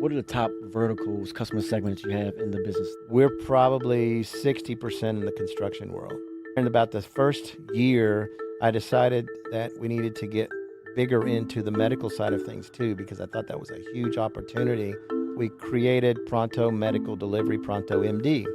What are the top verticals, customer segments you have in the business? We're probably 60% in the construction world. In about the first year, I decided that we needed to get bigger into the medical side of things too, because I thought that was a huge opportunity. We created Pronto Medical Delivery, Pronto MD.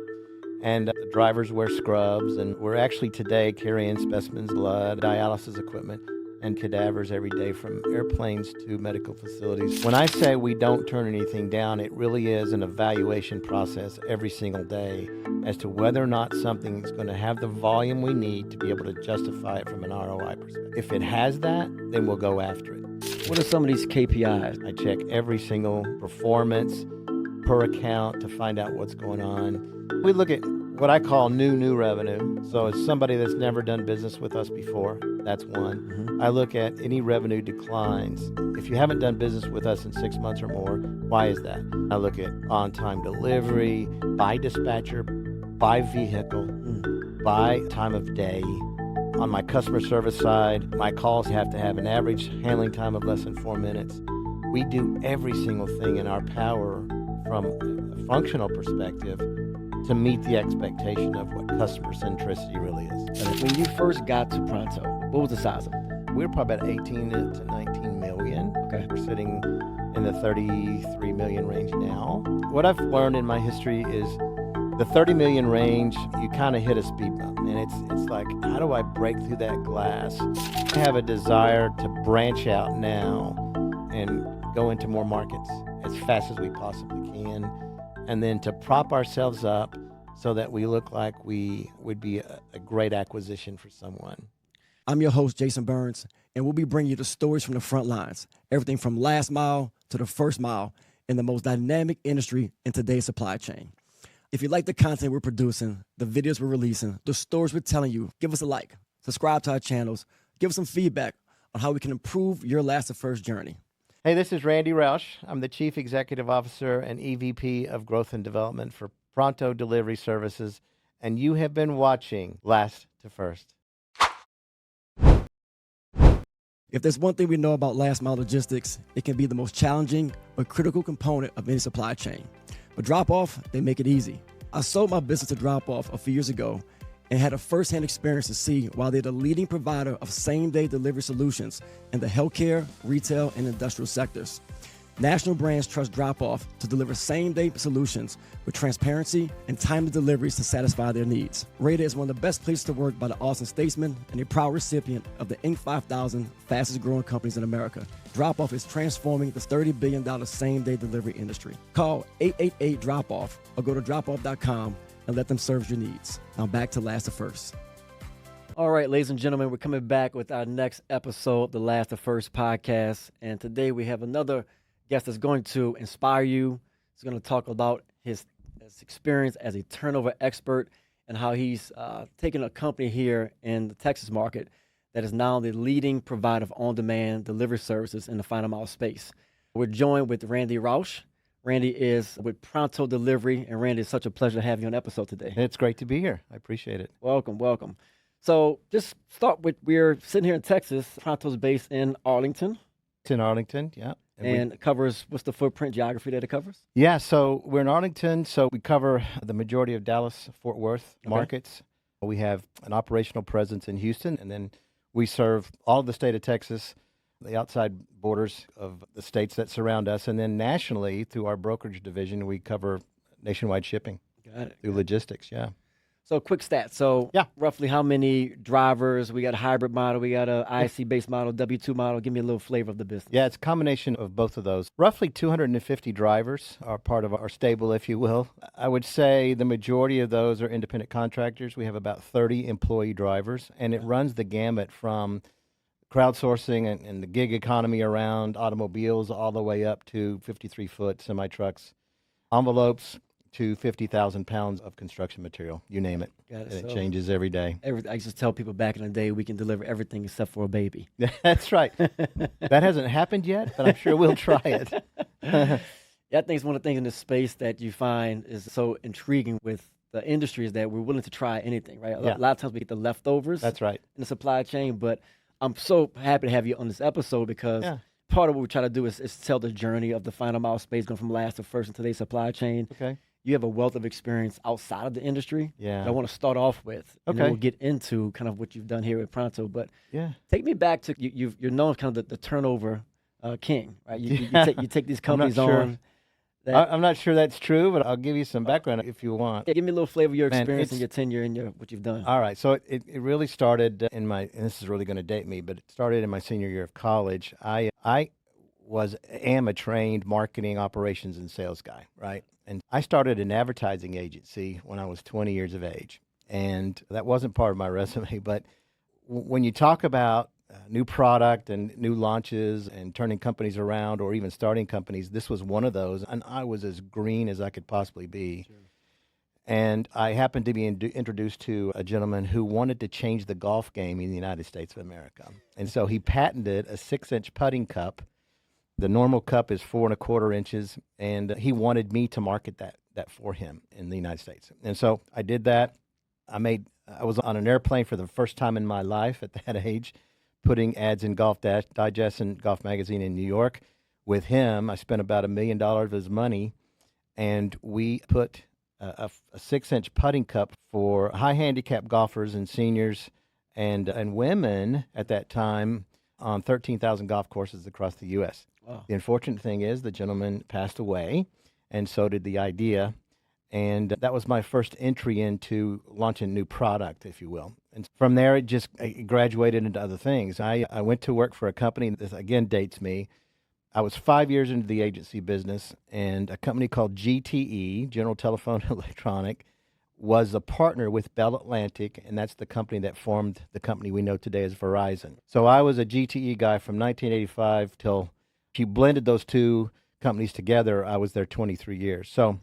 And the drivers wear scrubs, and we're actually today carrying specimens, blood, dialysis equipment, and cadavers every day from airplanes to medical facilities. When I say we don't turn anything down, it really is an evaluation process every single day as to whether or not something is going to have the volume we need to be able to justify it from an ROI perspective. If it has that, then we'll go after it. What are some of these KPIs? I check every single performance per account to find out what's going on. We look at what I call new revenue. So it's somebody that's never done business with us before. That's one. Mm-hmm. I look at any revenue declines. If you haven't done business with us in 6 months or more, why is that? I look at on-time delivery, by dispatcher, by vehicle, by time of day. On my customer service side, my calls have to have an average handling time of less than 4 minutes. We do every single thing in our power from a functional perspective to meet the expectation of what customer centricity really is. And when you first got to Pronto, what was the size of it? We're probably about 18 to 19 million. Okay. We're sitting in the 33 million range now. What I've learned in my history is the 30 million range, you kind of hit a speed bump. And it's like, how do I break through that glass? I have a desire to branch out now and go into more markets as fast as we possibly can, and then to prop ourselves up so that we look like we would be a great acquisition for someone. I'm your host, Jason Burns, and we'll be bringing you the stories from the front lines, everything from last mile to the first mile in the most dynamic industry in today's supply chain. If you like the content we're producing, the videos we're releasing, the stories we're telling you, give us a like, subscribe to our channels, give us some feedback on how we can improve your Last2First journey. Hey, this is Randy Roush. I'm the Chief Executive Officer and EVP of Growth and Development for Pronto Delivery Services, and you have been watching Last2First. If there's one thing we know about last mile logistics, it can be the most challenging but critical component of any supply chain. But drop-off, they make it easy. I sold my business to drop-off a few years ago and had a first-hand experience to see why they're the leading provider of same-day delivery solutions in the healthcare, retail, and industrial sectors. National brands trust Drop-Off to deliver same-day solutions with transparency and timely deliveries to satisfy their needs. Rated as one of the best places to work by the Austin Statesman and a proud recipient of the Inc. 5000 fastest-growing companies in America. Drop-Off is transforming the $30 billion same-day delivery industry. Call 888-DROP-OFF or go to dropoff.com and let them serve your needs. Now back to Last2First. All right, ladies and gentlemen, we're coming back with our next episode of the Last2First Podcast. And today we have another guest that's going to inspire you. He's going to talk about his experience as a turnover expert and how he's taken a company here in the Texas market that is now the leading provider of on-demand delivery services in the final mile space. We're joined with Randy Roush. Randy is with Pronto Delivery, and Randy, it's such a pleasure to have you on the episode today. It's great to be here. I appreciate it. Welcome, welcome. So just start with, we're sitting here in Texas. Pronto's based in Arlington. It's in Arlington, yeah. And it covers, what's the footprint geography that it covers? Yeah, so we're in Arlington, so we cover the majority of Dallas, Fort Worth markets. We have an operational presence in Houston, and then we serve all of the state of Texas, the outside borders of the states that surround us, and then nationally through our brokerage division, we cover nationwide shipping. Got it. Through logistics, yeah. So quick stats. So yeah, roughly how many drivers? We got a hybrid model. We got a IC-based model, W-2 model. Give me a little flavor of the business. Yeah, it's a combination of both of those. Roughly 250 drivers are part of our stable, if you will. I would say the majority of those are independent contractors. We have about 30 employee drivers, and it runs the gamut from crowdsourcing and the gig economy around automobiles all the way up to 53-foot semi-trucks, envelopes, to 50,000 pounds of construction material, you name it. Got it. And it changes every day. I used to tell people back in the day, we can deliver everything except for a baby. That's right. That hasn't happened yet, but I'm sure we'll try it. Yeah, I think it's one of the things in this space that you find is so intriguing with the industry is that we're willing to try anything, right? A lot of times we get the leftovers. That's right. In the supply chain, but I'm so happy to have you on this episode because part of what we try to do is tell the journey of the final mile space going from last to first in today's supply chain. Okay. You have a wealth of experience outside of the industry. Yeah. That I want to start off with. And Okay. then we'll get into kind of what you've done here at Pronto. But Yeah. take me back to you're known as kind of the turnover king, right? You take these I'm not companies sure. on. That, I'm not sure that's true, but I'll give you some background if you want. yeah, give me a little flavor of your Man, experience and it's- your tenure and what you've done. All right. So it really started in my, and this is really going to date me, but it started in my senior year of college. I am a trained marketing operations and sales guy, right? And I started an advertising agency when I was 20 years of age. And that wasn't part of my resume, but when you talk about new product and new launches and turning companies around or even starting companies, this was one of those. And I was as green as I could possibly be. Sure. And I happened to be introduced to a gentleman who wanted to change the golf game in the United States of America. And so he patented a 6-inch putting cup. The normal cup is 4 1/4 inches, and he wanted me to market that for him in the United States. And so I did that. I was on an airplane for the first time in my life at that age, putting ads in Golf Digest and Golf Magazine in New York with him. I spent about $1 million of his money, and we put a 6-inch putting cup for high handicap golfers and seniors and women at that time on 13,000 golf courses across the U.S. Wow. The unfortunate thing is the gentleman passed away, and so did the idea. And that was my first entry into launching a new product, if you will. And from there, it graduated into other things. I went to work for a company, this again dates me. I was 5 years into the agency business, and a company called GTE, General Telephone Electronic, was a partner with Bell Atlantic, and that's the company that formed the company we know today as Verizon. So I was a GTE guy from 1985 till, if you blended those two companies together, I was there 23 years. So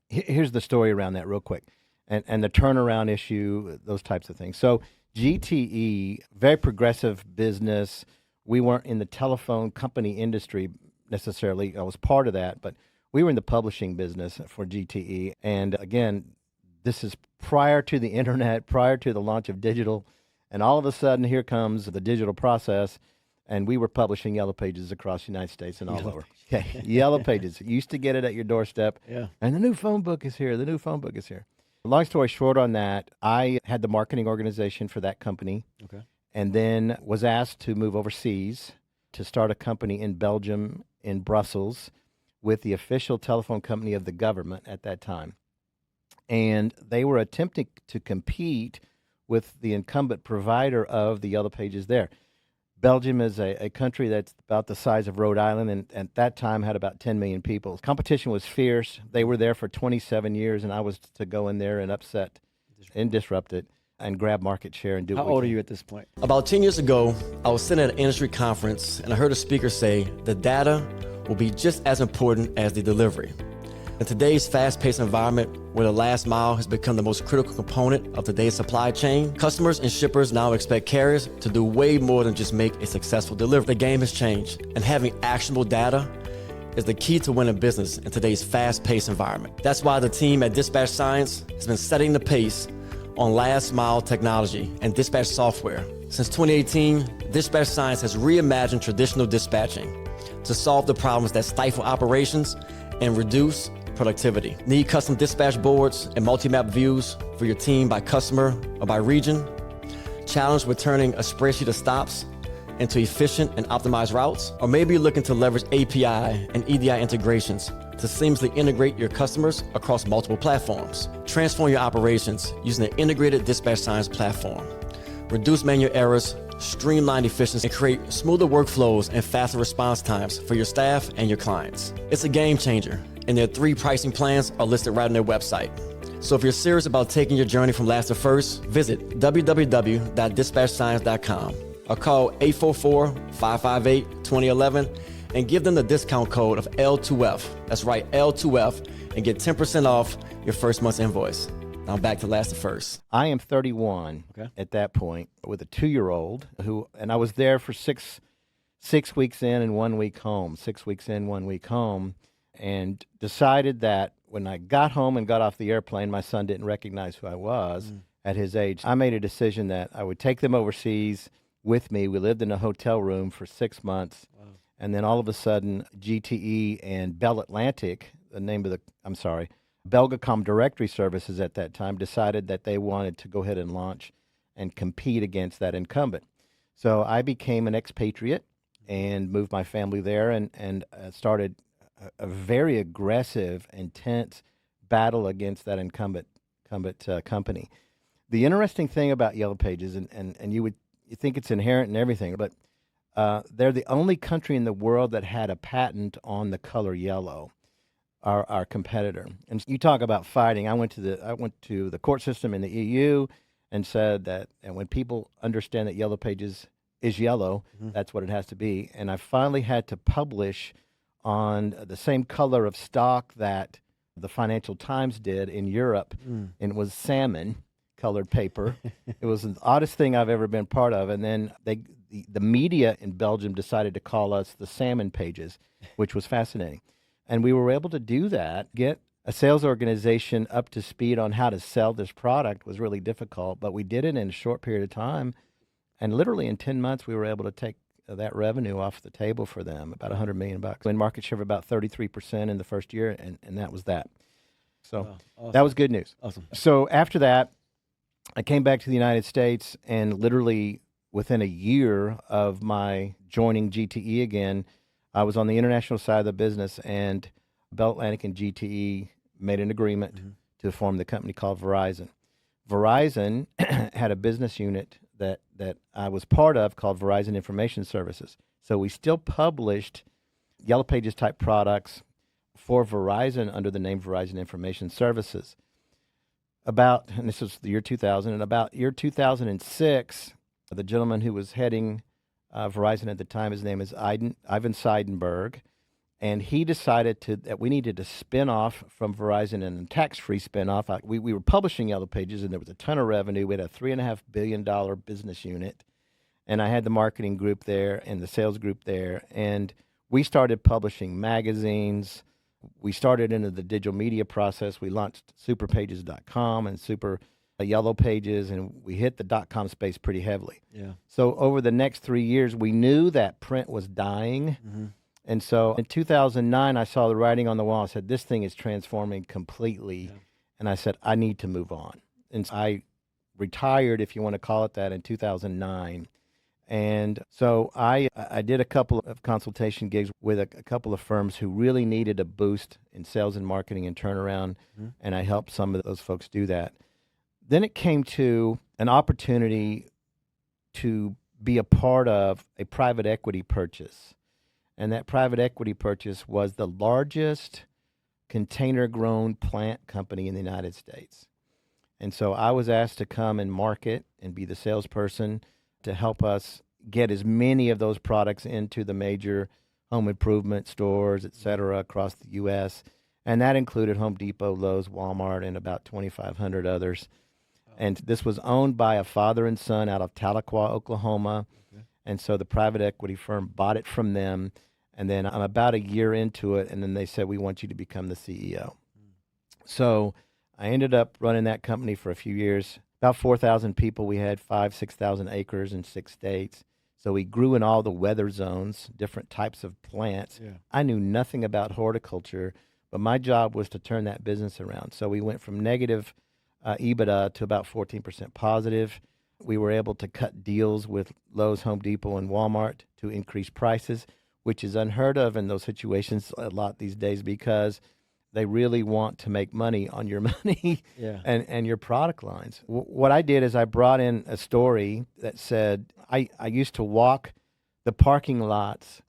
here's the story around that real quick, and the turnaround issue, those types of things. So GTE, very progressive business. We weren't in the telephone company industry necessarily. I was part of that, but we were in the publishing business for GTE. And again, this is prior to the internet, prior to the launch of digital. And all of a sudden, here comes the digital process. And we were publishing Yellow Pages across the United States and all over. Okay, Yellow Pages. You used to get it at your doorstep. Yeah. And the new phone book is here. The new phone book is here. Long story short on that, I had the marketing organization for that company. Okay. And then was asked to move overseas to start a company in Belgium, in Brussels, with the official telephone company of the government at that time. And they were attempting to compete with the incumbent provider of the Yellow Pages there. Belgium is a country that's about the size of Rhode Island, and at that time had about 10 million people. Competition was fierce. They were there for 27 years, and I was to go in there and upset and disrupt it and grab market share and do How what we old are can. you at this point? About 10 years ago, I was sitting at an industry conference and I heard a speaker say the data will be just as important as the delivery. In today's fast-paced environment where the last mile has become the most critical component of today's supply chain, customers and shippers now expect carriers to do way more than just make a successful delivery. The game has changed, and having actionable data is the key to winning business in today's fast-paced environment. That's why the team at Dispatch Science has been setting the pace on last mile technology and dispatch software. Since 2018, Dispatch Science has reimagined traditional dispatching to solve the problems that stifle operations and reduce productivity. Need custom dispatch boards and multi-map views for your team by customer or by region? Challenged with turning a spreadsheet of stops into efficient and optimized routes? Or maybe you're looking to leverage API and EDI integrations to seamlessly integrate your customers across multiple platforms. Transform your operations using the integrated Dispatch Science platform. Reduce manual errors, streamline efficiency, and create smoother workflows and faster response times for your staff and your clients. It's a game changer, and their 3 pricing plans are listed right on their website. So if you're serious about taking your journey from last to first, visit www.dispatchscience.com or call 844-558-2011 and give them the discount code of L2F. That's right, L2F, and get 10% off your first month's invoice. Now back to Last to First. I am 31 at that point with a 2-year-old and I was there for six weeks in and 1 week home, 6 weeks in, 1 week home, and decided that when I got home and got off the airplane, my son didn't recognize who I was at his age. I made a decision that I would take them overseas with me. We lived in a hotel room for 6 months. Wow. And then all of a sudden, GTE and Bell Atlantic, Belgacom Directory Services at that time, decided that they wanted to go ahead and launch and compete against that incumbent. So I became an expatriate and moved my family there and started a very aggressive, intense battle against that incumbent company. The interesting thing about Yellow Pages, and you think it's inherent in everything, but they're the only country in the world that had a patent on the color yellow, our competitor. And you talk about fighting. I went to the court system in the EU and said that, and when people understand that Yellow Pages is yellow, that's what it has to be. And I finally had to publish on the same color of stock that the Financial Times did in Europe, and it was salmon colored paper. It was the oddest thing I've ever been part of. And then the media in Belgium decided to call us the Salmon Pages, which was fascinating. And we were able to do that. Get a sales organization up to speed on how to sell this product was really difficult, but we did it in a short period of time. And literally in 10 months, we were able to take that revenue off the table for them, about $100 million. In market share of about 33% in the first year, and that was that. So awesome. That was good news. Awesome. So after that, I came back to the United States, and literally within a year of my joining GTE again, I was on the international side of the business, and Bell Atlantic and GTE made an agreement to form the company called Verizon. Verizon had a business unit that I was part of called Verizon Information Services. So we still published Yellow Pages type products for Verizon under the name Verizon Information Services. And this was the year 2000, and about year 2006, the gentleman who was heading Verizon at the time, his name is Ivan Seidenberg, and he decided that we needed to spin off from Verizon and a tax-free spin-off. We were publishing Yellow Pages, and there was a ton of revenue. We had a $3.5 billion business unit, and I had the marketing group there and the sales group there, and we started publishing magazines. We started into the digital media process. We launched superpages.com and Super Yellow Pages, and we hit the .com space pretty heavily. Yeah. So over the next 3 years, we knew that print was dying. And so in 2009, I saw the writing on the wall. I said, this thing is transforming completely. Yeah. And I said, I need to move on. And so I retired, if you want to call it that, in 2009. And so I did a couple of consultation gigs with a couple of firms who really needed a boost in sales and marketing and turnaround, and I helped some of those folks do that. Then it came to an opportunity to be a part of a private equity purchase. And that private equity purchase was the largest container-grown plant company in the United States. And so I was asked to come and market and be the salesperson to help us get as many of those products into the major home improvement stores, et cetera, across the U.S. And that included Home Depot, Lowe's, Walmart, and about 2,500 others. And this was owned by a father and son out of Tahlequah, Oklahoma. Okay. And so the private equity firm bought it from them. And then I'm about a year into it, and then they said, we want you to become the CEO. So I ended up running that company for a few years. About 4,000 people. We had 6,000 acres in 6 states. So we grew in all the weather zones, different types of plants. Yeah. I knew nothing about horticulture, but my job was to turn that business around. So we went from negative EBITDA to about 14% positive. We were able to cut deals with Lowe's, Home Depot, and Walmart to increase prices, which is unheard of in those situations a lot these days because they really want to make money on your money and your product lines. What I did is I brought in a story that said I used to walk the parking lots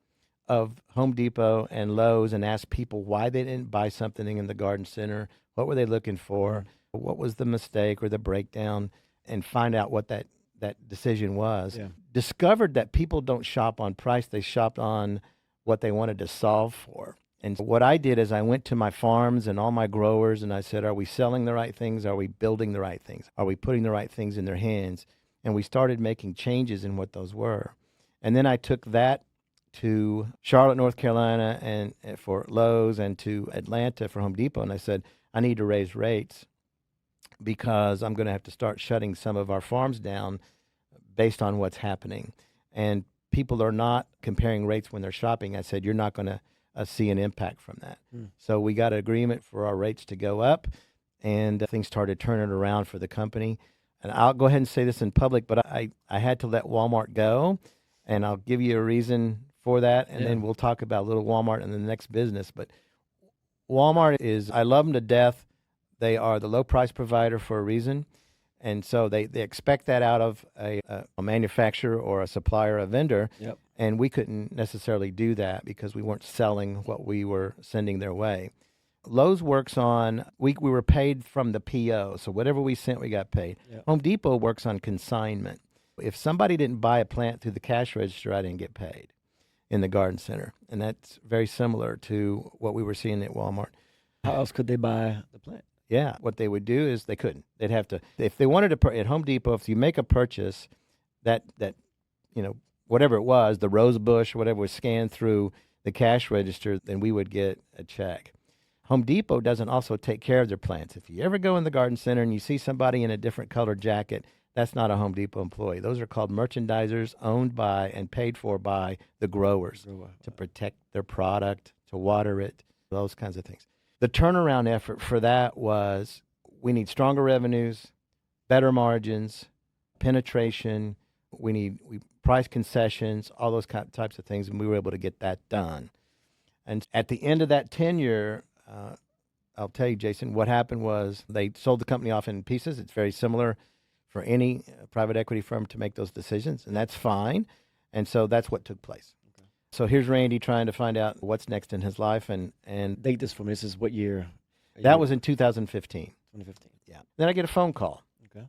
of Home Depot and Lowe's and ask people why they didn't buy something in the garden center, what were they looking for, what was the mistake or the breakdown, and find out what that decision was. Yeah. Discovered that people don't shop on price, they shopped on what they wanted to solve for. And what I did is I went to my farms and all my growers and I said, are we selling the right things? Are we building the right things? Are we putting the right things in their hands? And we started making changes in what those were. And then I took that to Charlotte, North Carolina and for Lowe's and to Atlanta for Home Depot. And I said, I need to raise rates because I'm going to have to start shutting some of our farms down based on what's happening. And people are not comparing rates when they're shopping, I said, you're not going to see an impact from that. So we got an agreement for our rates to go up, and things started turning around for the company. And I'll go ahead and say this in public, but I had to let Walmart go, and I'll give you a reason for that, and then we'll talk about little Walmart in the next business. But Walmart is, I love them to death. They are the low price provider for a reason. And so they expect that out of a manufacturer or a supplier, a vendor. Yep. And we couldn't necessarily do that because we weren't selling what we were sending their way. Lowe's works on, we were paid from the PO. So whatever we sent, we got paid. Yep. Home Depot works on consignment. If somebody didn't buy a plant through the cash register, I didn't get paid in the garden center. And that's very similar to what we were seeing at Walmart. How else could they buy the plant? Yeah, what they would do is they couldn't. They'd have to, if they wanted to, at Home Depot, if you make a purchase that whatever it was, the rose bush, whatever was scanned through the cash register, then we would get a check. Home Depot doesn't also take care of their plants. If you ever go in the garden center and you see somebody in a different colored jacket, that's not a Home Depot employee. Those are called merchandisers owned by and paid for by the growers to protect their product, to water it, those kinds of things. The turnaround effort for that was we need stronger revenues, better margins, penetration. We price concessions, all those types of things, and we were able to get that done. And at the end of that tenure, I'll tell you, Jason, what happened was they sold the company off in pieces. It's very similar for any private equity firm to make those decisions, and that's fine. And so that's what took place. Okay. So here's Randy trying to find out what's next in his life. And date this for me. This is what year? That was in 2015. 2015. Yeah. Then I get a phone call. Okay.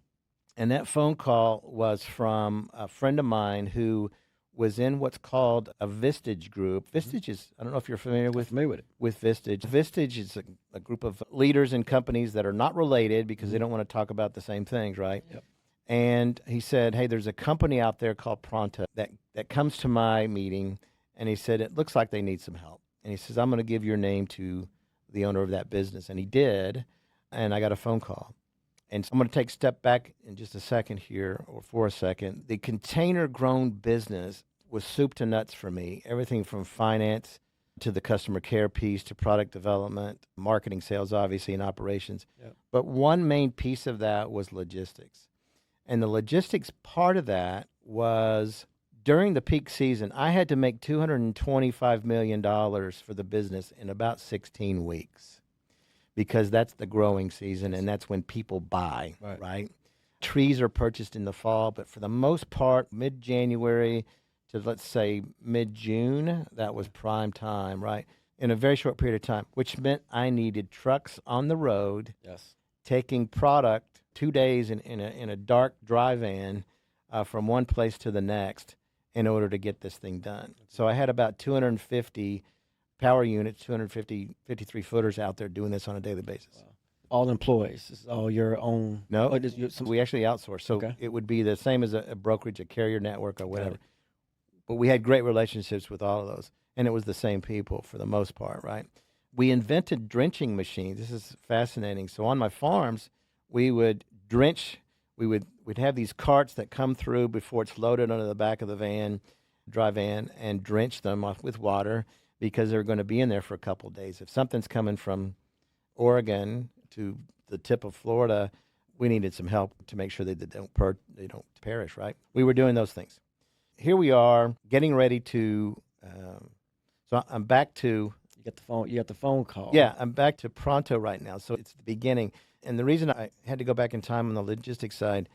And that phone call was from a friend of mine who was in what's called a Vistage group. Vistage is, I don't know if you're familiar with it. With Vistage. Vistage is a group of leaders in companies that are not related because they don't want to talk about the same things, right? Yep. And he said, hey, there's a company out there called Pronto that comes to my meeting, and he said, it looks like they need some help. And he says, I'm going to give your name to the owner of that business. And he did, and I got a phone call. And so I'm going to take a step back in just a second here, or for a second. The container-grown business was soup to nuts for me, everything from finance to the customer care piece to product development, marketing, sales, obviously, and operations. Yep. But one main piece of that was logistics. And the logistics part of that was during the peak season, I had to make $225 million for the business in about 16 weeks. Because that's the growing season, and that's when people buy, right? Trees are purchased in the fall, but for the most part, mid-January to, let's say, mid-June, that was prime time, right? In a very short period of time, which meant I needed trucks on the road, taking product 2 days in a dark dry van from one place to the next in order to get this thing done. So I had about 250 power units, 250 53-footers out there doing this on a daily basis. Wow. All employees? This is all your own? No, we actually outsource. So it would be the same as a brokerage, a carrier network or whatever. But we had great relationships with all of those. And it was the same people for the most part, right? We invented drenching machines. This is fascinating. So on my farms, we would drench. We'd have these carts that come through before it's loaded onto the back of the van, dry van, and drench them with water, because they're going to be in there for a couple of days. If something's coming from Oregon to the tip of Florida, we needed some help to make sure that they don't perish, right? We were doing those things. Here we are getting ready to, so I'm back to. You got the phone call. Yeah, I'm back to Pronto right now. So it's the beginning. And the reason I had to go back in time on the logistics side,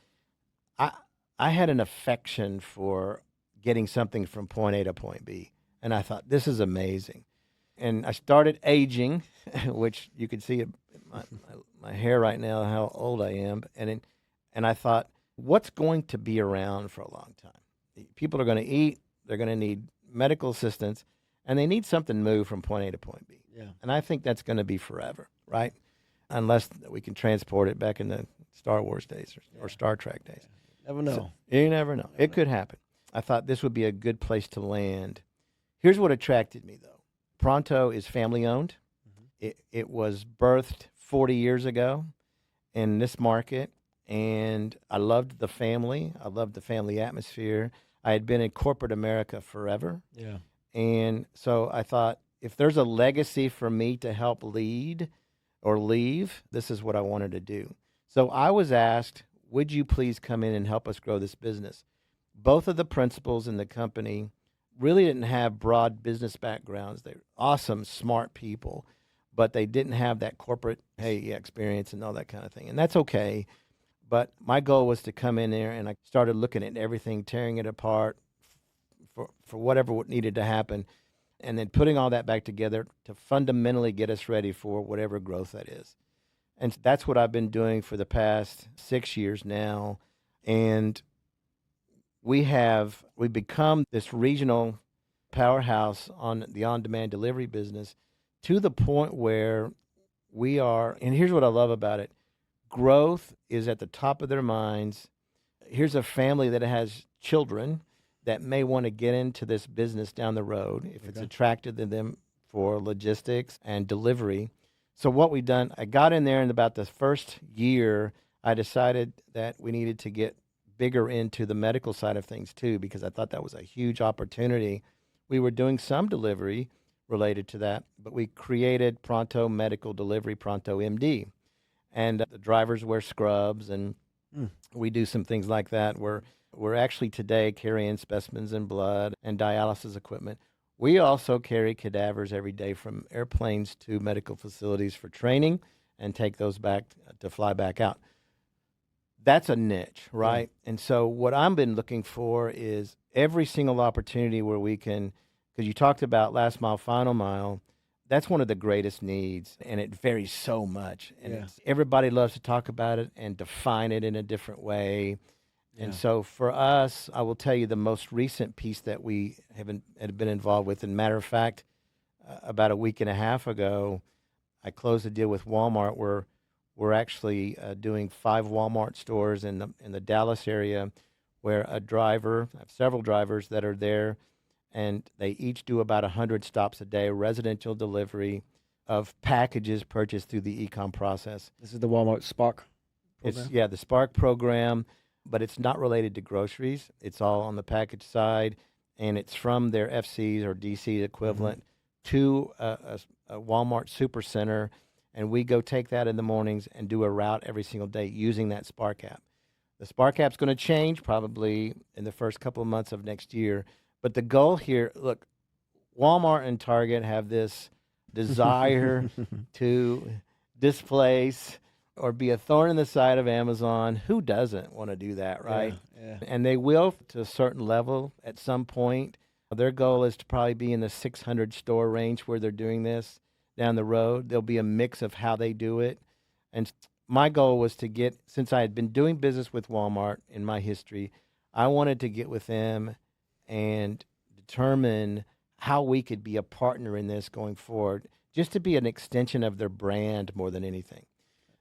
I had an affection for getting something from point A to point B. And I thought, this is amazing. And I started aging, which you can see in my hair right now, how old I am. And I thought, what's going to be around for a long time? People are going to eat. They're going to need medical assistance. And they need something moved from point A to point B. Yeah. And I think that's going to be forever, right? Unless we can transport it back in the Star Wars days or Star Trek days. Never know. So, you never know. It could happen. I thought this would be a good place to land. Here's what attracted me, though. Pronto is family-owned. Mm-hmm. It was birthed 40 years ago in this market, and I loved the family. I loved the family atmosphere. I had been in corporate America forever. Yeah. And so I thought, if there's a legacy for me to help lead or leave, this is what I wanted to do. So I was asked, would you please come in and help us grow this business? Both of the principals in the company really didn't have broad business backgrounds. They're awesome, smart people, but they didn't have that corporate, experience and all that kind of thing. And that's okay. But my goal was to come in there, and I started looking at everything, tearing it apart for whatever needed to happen, and then putting all that back together to fundamentally get us ready for whatever growth that is. And that's what I've been doing for the past 6 years now. And we've become this regional powerhouse on the on-demand delivery business, to the point where we are, and here's what I love about it, growth is at the top of their minds. Here's a family that has children that may want to get into this business down the road if it's attractive to them for logistics and delivery. So what we've done, I got in there, in about the first year, I decided that we needed to get bigger into the medical side of things too, because I thought that was a huge opportunity. We were doing some delivery related to that, but we created Pronto Medical Delivery, Pronto MD. And the drivers wear scrubs, and we do some things like that. We're actually today carrying specimens and blood and dialysis equipment. We also carry cadavers every day from airplanes to medical facilities for training and take those back to fly back out. That's a niche, right? Yeah. And so what I've been looking for is every single opportunity where we can, because you talked about last mile, final mile, that's one of the greatest needs, and it varies so much. And everybody loves to talk about it and define it in a different way. And so for us, I will tell you the most recent piece that we have been involved with. And matter of fact, about a week and a half ago, I closed a deal with Walmart where we're actually doing 5 Walmart stores in the Dallas area, where I have several drivers that are there, and they each do about 100 stops a day, residential delivery of packages purchased through the e-com process. This is the Walmart Spark program? It's the Spark program, but it's not related to groceries. It's all on the package side, and it's from their FCs or DC equivalent to a Walmart Supercenter, and we go take that in the mornings and do a route every single day using that Spark app. The Spark app's going to change probably in the first couple of months of next year, but the goal here, look, Walmart and Target have this desire to displace or be a thorn in the side of Amazon. Who doesn't want to do that, right? Yeah. And they will to a certain level at some point. Their goal is to probably be in the 600 store range where they're doing this down the road. There'll be a mix of how they do it. And my goal was to get, since I had been doing business with Walmart in my history, I wanted to get with them and determine how we could be a partner in this going forward, just to be an extension of their brand more than anything.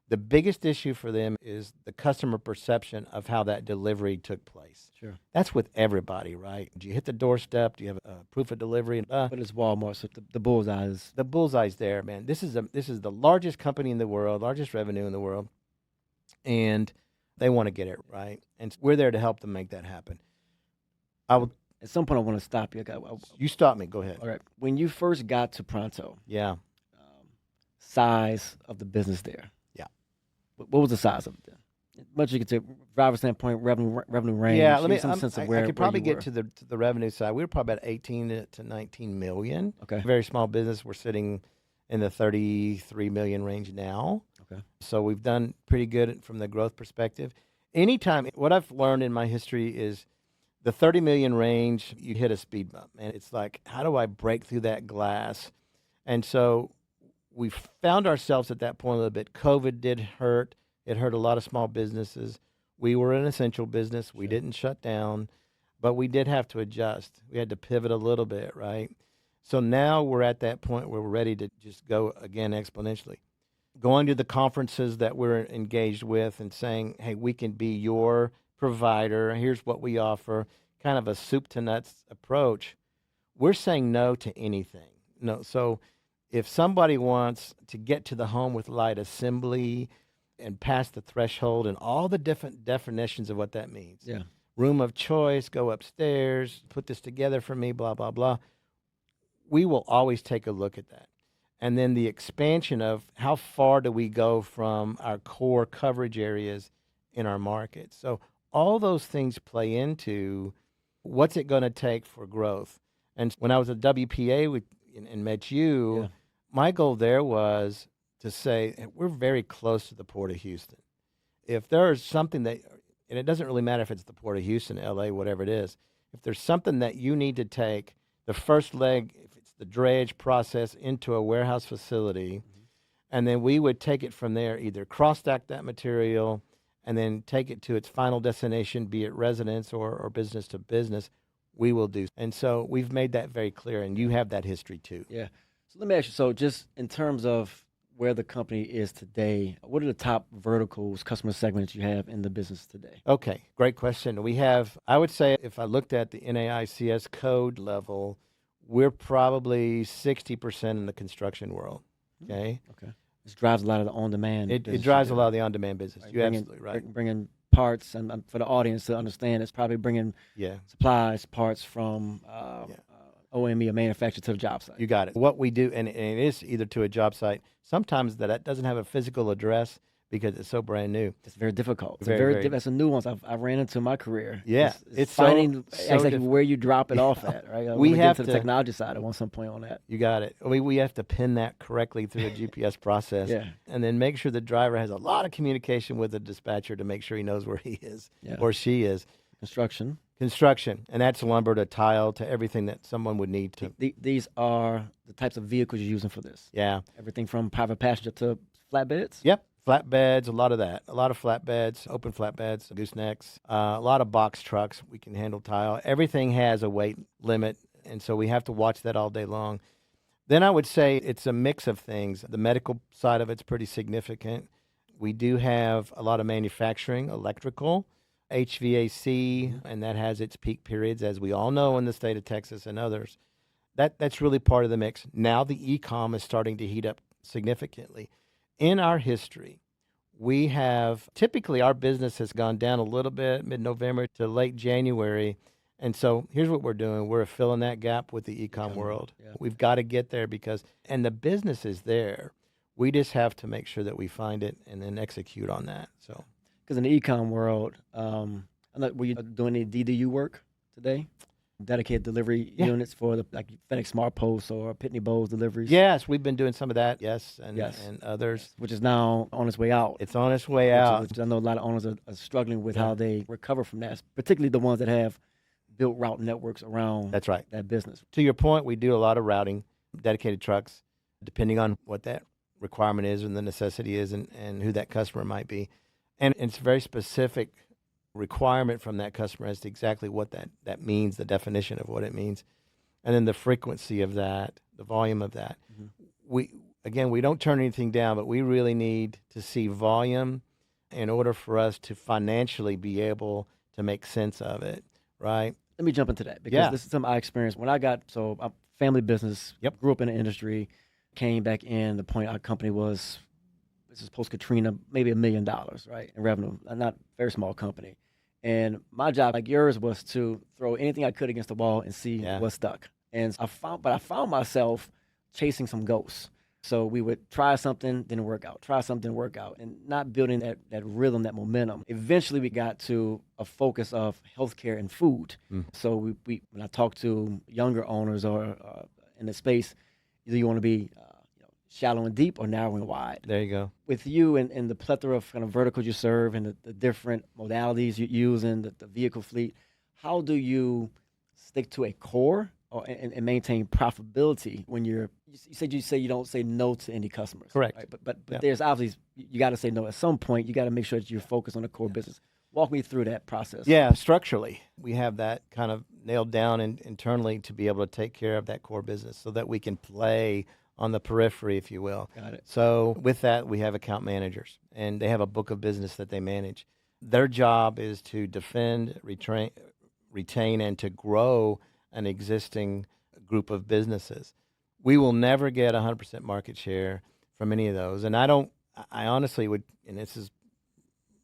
The biggest issue for them is the customer perception of how that delivery took place. Sure. That's with everybody, right? Do you hit the doorstep? Do you have a proof of delivery? But it's Walmart, so the bullseye is... The bullseye's there, man. This is the largest company in the world, largest revenue in the world, and they want to get it right. And we're there to help them make that happen. At some point, I want to stop you. You stop me. Go ahead. All right. When you first got to Pronto, size of the business there. What was the size of it then? Much you could say, driver standpoint, revenue range. Yeah, I could probably get to the revenue side. We were probably about 18 to 19 million. Okay. Very small business. We're sitting in the 33 million range now. Okay. So we've done pretty good from the growth perspective. Anytime, what I've learned in my history is the 30 million range, you hit a speed bump. And it's like, how do I break through that glass? And so we found ourselves at that point a little bit. COVID did hurt. It hurt a lot of small businesses. We were an essential business. We didn't shut down, but we did have to adjust. We had to pivot a little bit, right? So now we're at that point where we're ready to just go again exponentially. Going to the conferences that we're engaged with and saying, hey, we can be your provider. Here's what we offer, kind of a soup to nuts approach. We're saying no to anything. No, so if somebody wants to get to the home with light assembly and pass the threshold and all the different definitions of what that means, room of choice, go upstairs, put this together for me, blah, blah, blah. We will always take a look at that. And then the expansion of how far do we go from our core coverage areas in our market. So all those things play into what's it going to take for growth. And when I was at WPA and met you, Yeah. my goal there was to say, we're very close to the Port of Houston. If there's something that, and it doesn't really matter if it's the Port of Houston, LA, whatever it is, if there's something that you need to take the first leg, if it's the dredge process into a warehouse facility, and then we would take it from there, either cross-stack that material and then take it to its final destination, be it residence or business to business, we will do. And so we've made that very clear, and you have that history too. Yeah. So let me ask you, so just in terms of where the company is today, what are the top verticals, customer segments you have in the business today? Okay, great question. We have, I would say, if I looked at the NAICS code level, we're probably 60% in the construction world. Okay. Okay. This drives a lot of the on-demand. It drives a lot of the on-demand business. Right, You're bringing- absolutely right. Bringing parts, and for the audience to understand, it's probably bringing Yeah, supplies, parts from OME or manufacturer to the job site. you got it. What we do, and it is either to a job site, sometimes that doesn't have a physical address because it's so brand new. It's very difficult. It's Very. that's a nuance I've ran into in my career. Yeah, it's so- finding so exactly difficult. where you drop it off at. Right, I We wanna get have to the to- technology side at some point on that. You got it. We have to pin that correctly through a GPS process. Yeah. And then make sure the driver has a lot of communication with the dispatcher to make sure he knows where he is Yeah. or she is. Construction. Construction, and that's lumber to tile to everything that someone would need to. These are the types of vehicles you're using for this. Yeah. Everything from private passenger to flatbeds. Yep. Flatbeds, a lot of that. A lot of flatbeds, open flatbeds, goosenecks, a lot of box trucks. We can handle tile. Everything has a weight limit, and so we have to watch that all day long. Then I would say it's a mix of things. The medical side of it's pretty significant. We do have a lot of manufacturing, electrical, HVAC, and that has its peak periods, as we all know in the state of Texas and others. That's really part of the mix. Now the e-com is starting to heat up significantly. In our history, we have typically our business has gone down a little bit mid-November to late January. And so here's what we're doing. We're filling that gap with the e-com world. yeah. We've got to get there and the business is there. We just have to make sure that we find it and then execute on that. So, Because in the e-com world, were you doing any DDU work today? Dedicated delivery units for the like FedEx Smart Post or Pitney Bowes deliveries? yes, we've been doing some of that. Yes. Yes. And others. Which is now on its way out. It's on its way out. Which I know a lot of owners are struggling with Yeah. how they recover from that, particularly the ones that have built route networks around That's right. that business. To your point, we do a lot of routing, dedicated trucks, depending on what that requirement is and the necessity is and who that customer might be. And it's very specific requirement from that customer as to exactly what that means, the definition of what it means, and then the frequency of that, the volume of that. Mm-hmm. We don't turn anything down, but we really need to see volume in order for us to financially be able to make sense of it, right? Let me jump into that because Yeah. this is something I experienced when I got a family business. Yep. Grew up in the industry, came back in. The point our company was, this is post Katrina, maybe $1 million, right, in revenue. Not a very small company. And my job, like yours, was to throw anything I could against the wall and see what stuck. And I found myself chasing some ghosts. So we would try something, didn't work out. Try something, didn't work out, and not building that rhythm, that momentum. Eventually, we got to a focus of healthcare and food. So we when I talk to younger owners or in the space, either you want to be shallow and deep or narrow and wide. There you go. With you and the plethora of kind of verticals you serve and the different modalities you use in the vehicle fleet, how do you stick to a core and maintain profitability when you say you don't say no to any customers? Correct. Right? But there's obviously, you got to say no at some point. You got to make sure that you're focused on the core business. Walk me through that process. Yeah, structurally, we have that kind of nailed down internally to be able to take care of that core business so that we can play on the periphery, if you will. Got it. So with that, we have account managers, and they have a book of business that they manage. Their job is to defend, retain, and to grow an existing group of businesses. We will never get 100% market share from any of those. And I honestly would, and this is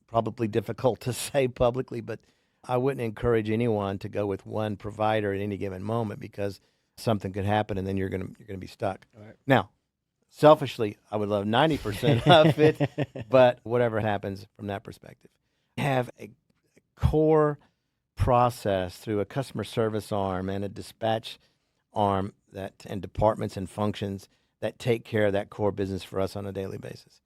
probably difficult to say publicly, but I wouldn't encourage anyone to go with one provider at any given moment because something could happen and then you're gonna be stuck. Right. Now, selfishly, I would love 90% of it, but whatever happens from that perspective. Have a core process through a customer service arm and a dispatch arm and departments and functions that take care of that core business for us on a daily basis.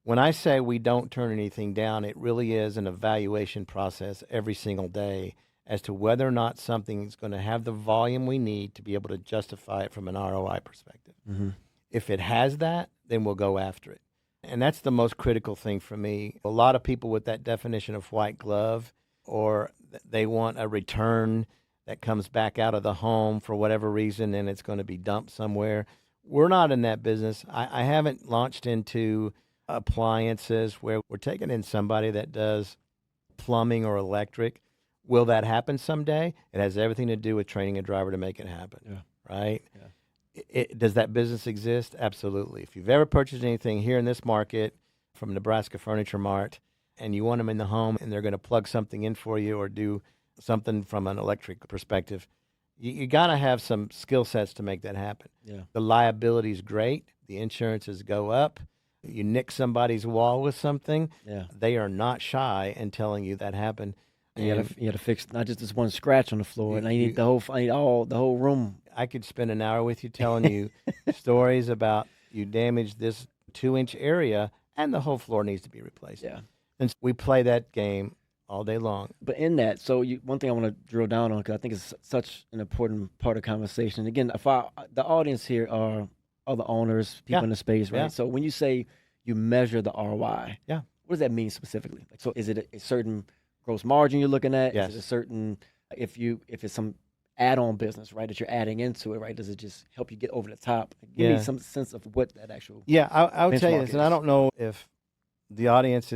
When I say we don't turn anything down, it really is an evaluation process every single day as to whether or not something is going to have the volume we need to be able to justify it from an ROI perspective. Mm-hmm. If it has that, then we'll go after it. And that's the most critical thing for me. A lot of people with that definition of white glove, or they want a return that comes back out of the home for whatever reason and it's going to be dumped somewhere. We're not in that business. I haven't launched into appliances where we're taking in somebody that does plumbing or electric. Will that happen someday? It has everything to do with training a driver to make it happen, right? Yeah. Does that business exist? Absolutely. If you've ever purchased anything here in this market from Nebraska Furniture Mart and you want them in the home and they're going to plug something in for you or do something from an electric perspective, you got to have some skill sets to make that happen. Yeah. The liability is great. The insurances go up. You nick somebody's wall with something, they are not shy in telling you that happened. You got to fix not just this one scratch on the floor. And I need the whole room. I could spend an hour with you telling you stories about you damaged this 2-inch area and the whole floor needs to be replaced. Yeah. And we play that game all day long. But in that, so one thing I want to drill down on, because I think it's such an important part of the conversation. Again, the audience here are the owners, people in the space, right? Yeah. So when you say you measure the ROI, what does that mean specifically? Like, so is it a certain gross margin you're looking at? Yes. Is it a certain, if it's some add-on business, right, that you're adding into it, right? Does it just help you get over the top? Give me some sense of what that actual I would tell you this, is. and I don't know if the audience